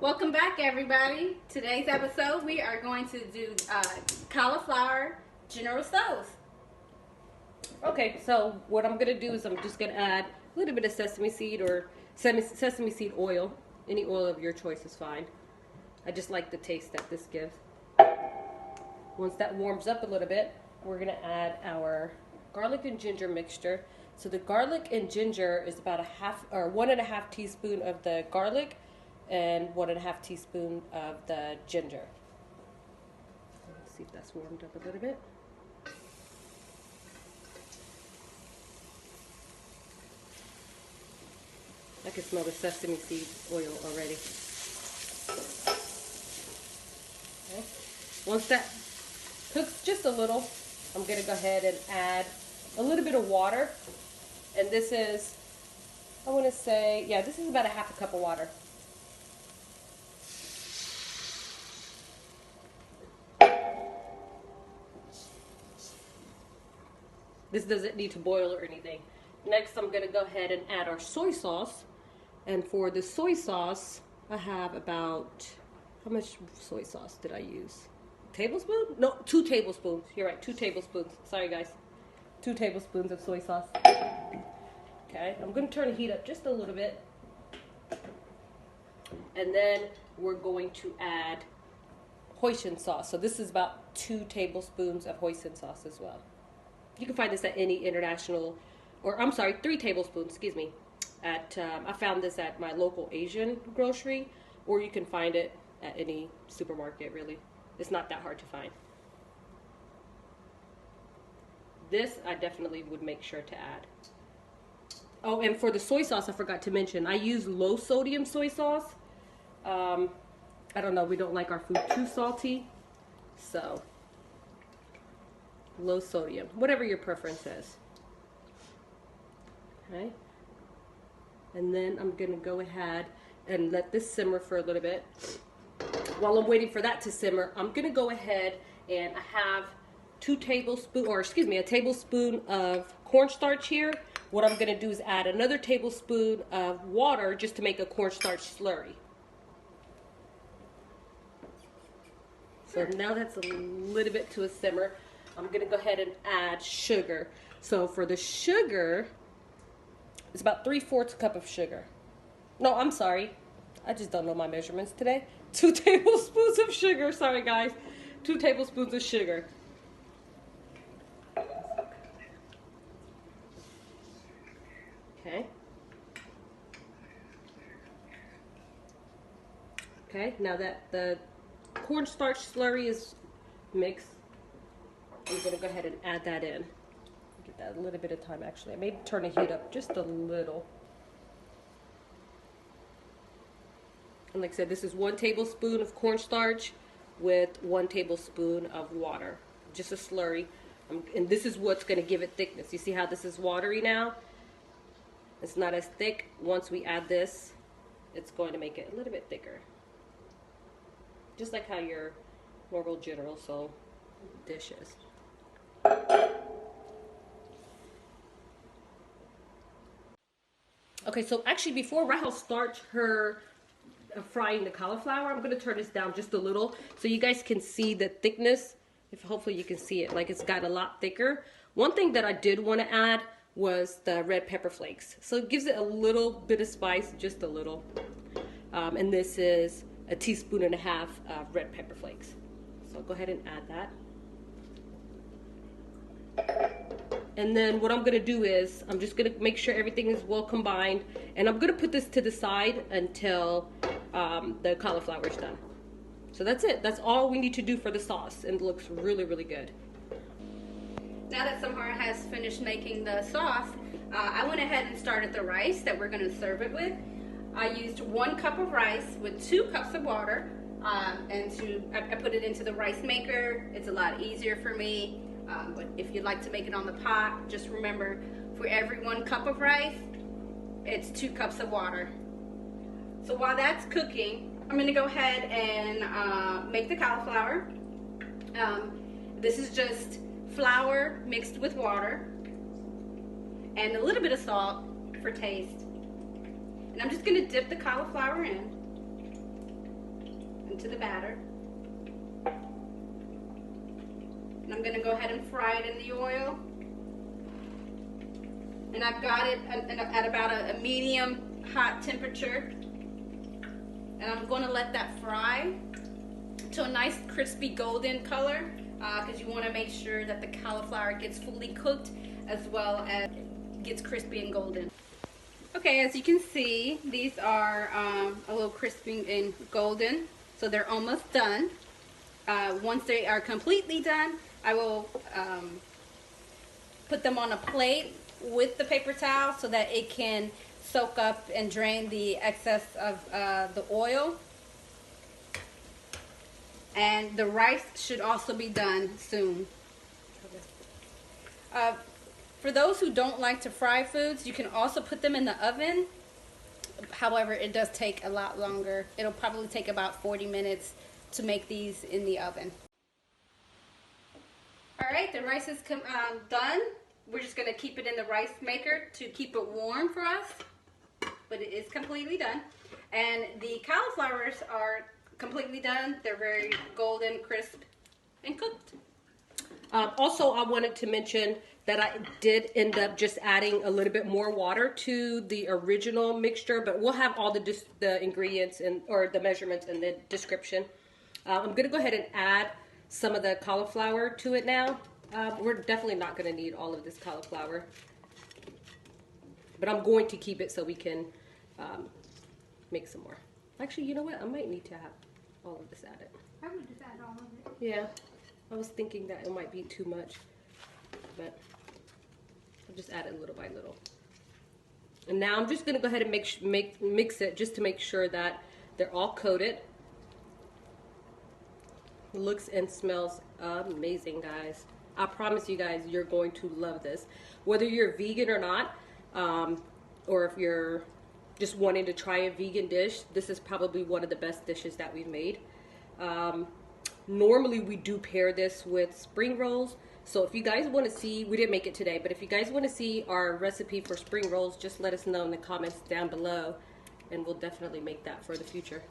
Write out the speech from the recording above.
Welcome back, everybody. Today's episode, we are going to do cauliflower General Tso's. Okay, so what I'm gonna do is I'm just gonna add a little bit of sesame seed or sesame seed oil. Any oil of your choice is fine. I just like the taste that this gives. Once that warms up a little bit, we're gonna add our garlic and ginger mixture. So the garlic and ginger is about 1.5 teaspoon of the garlic and 1.5 teaspoon of the ginger. Let's see if that's warmed up a little bit. I can smell the sesame seed oil already. Okay. Once that cooks just a little, I'm going to go ahead and add a little bit of water. And this is, I want to say, yeah, this is about 1/2 cup of water. This doesn't need to boil or anything. Next, I'm going to go ahead and add our soy sauce. And for the soy sauce, I have about, how much soy sauce did I use? Tablespoon? No, 2 tablespoons. You're right, 2 tablespoons. Sorry, guys. 2 tablespoons of soy sauce. Okay, I'm going to turn the heat up just a little bit. And then we're going to add Hoisin sauce. So this is about 2 tablespoons of Hoisin sauce as well. You can find this at any international, or I'm sorry, 3 tablespoons, excuse me. I found this at my local Asian grocery, or you can find it at any supermarket, really. It's not that hard to find. This, I definitely would make sure to add. Oh, and for the soy sauce, I forgot to mention, I use low sodium soy sauce. I don't know, we don't like our food too salty, so low sodium, whatever your preference is. Okay. And then I'm going to go ahead and let this simmer for a little bit. While I'm waiting for that to simmer, I'm going to go ahead and I have a tablespoon of cornstarch here. What I'm going to do is add another tablespoon of water just to make a cornstarch slurry. So now that's a little bit to a simmer. I'm going to go ahead and add sugar. So for the sugar, it's about 3/4 cup of sugar. No, I'm sorry. I just don't know my measurements today. 2 tablespoons of sugar. Sorry, guys. 2 tablespoons of sugar. Okay. Okay, now that the cornstarch slurry is mixed, I'm going to go ahead and add that in. Get that a little bit of time, actually. I may turn the heat up just a little. And like I said, this is 1 tablespoon of cornstarch with 1 tablespoon of water. Just a slurry. And this is what's going to give it thickness. You see how this is watery now? It's not as thick. Once we add this, it's going to make it a little bit thicker. Just like how your normal General Tso dish is. Okay, so actually before Rahel starts her frying the cauliflower, I'm going to turn this down just a little so you guys can see the thickness. Hopefully you can see it, like it's got a lot thicker. One thing that I did want to add was the red pepper flakes. So it gives it a little bit of spice, just a little. And this is 1.5 teaspoons of red pepper flakes. So I'll go ahead and add that. And then what I'm going to do is I'm just going to make sure everything is well combined. And I'm going to put this to the side until the cauliflower is done. So that's it. That's all we need to do for the sauce. And it looks really, really good. Now that Samara has finished making the sauce, I went ahead and started the rice that we're going to serve it with. I used 1 cup of rice with 2 cups of water. I put it into the rice maker. It's a lot easier for me. But if you'd like to make it on the pot, just remember, for every 1 cup of rice, it's 2 cups of water. So while that's cooking, I'm going to go ahead and make the cauliflower. This is just flour mixed with water and a little bit of salt for taste. And I'm just going to dip the cauliflower in. into the batter. And I'm going to go ahead and fry it in the oil. And I've got it at about a medium hot temperature. And I'm going to let that fry to a nice crispy golden color, because you want to make sure that the cauliflower gets fully cooked as well as gets crispy and golden. Okay, as you can see, these are a little crispy and golden, so they're almost done. Once they are completely done, I will put them on a plate with the paper towel so that it can soak up and drain the excess of the oil. And the rice should also be done soon. For those who don't like to fry foods, you can also put them in the oven. However, it does take a lot longer. It'll probably take about 40 minutes to make these in the oven. Alright, the rice is done. We're just going to keep it in the rice maker to keep it warm for us. But it is completely done. And the cauliflowers are completely done. They're very golden, crisp, and cooked. Also, I wanted to mention that I did end up just adding a little bit more water to the original mixture, but we'll have all the ingredients or the measurements in the description. I'm going to go ahead and add some of the cauliflower to it now. We're definitely not going to need all of this cauliflower, but I'm going to keep it so we can make some more. Actually, you know what? I might need to have all of this added. I would just add all of it. Yeah, I was thinking that it might be too much, but I'll just add it little by little. And now I'm just going to go ahead and mix it just to make sure that they're all coated. It looks and smells amazing, guys. I promise you guys, you're going to love this. Whether you're vegan or not, or if you're just wanting to try a vegan dish, this is probably one of the best dishes that we've made. Normally we do pair this with spring rolls. So if you guys want to see, we didn't make it today, but if you guys want to see our recipe for spring rolls, just let us know in the comments down below, and we'll definitely make that for the future.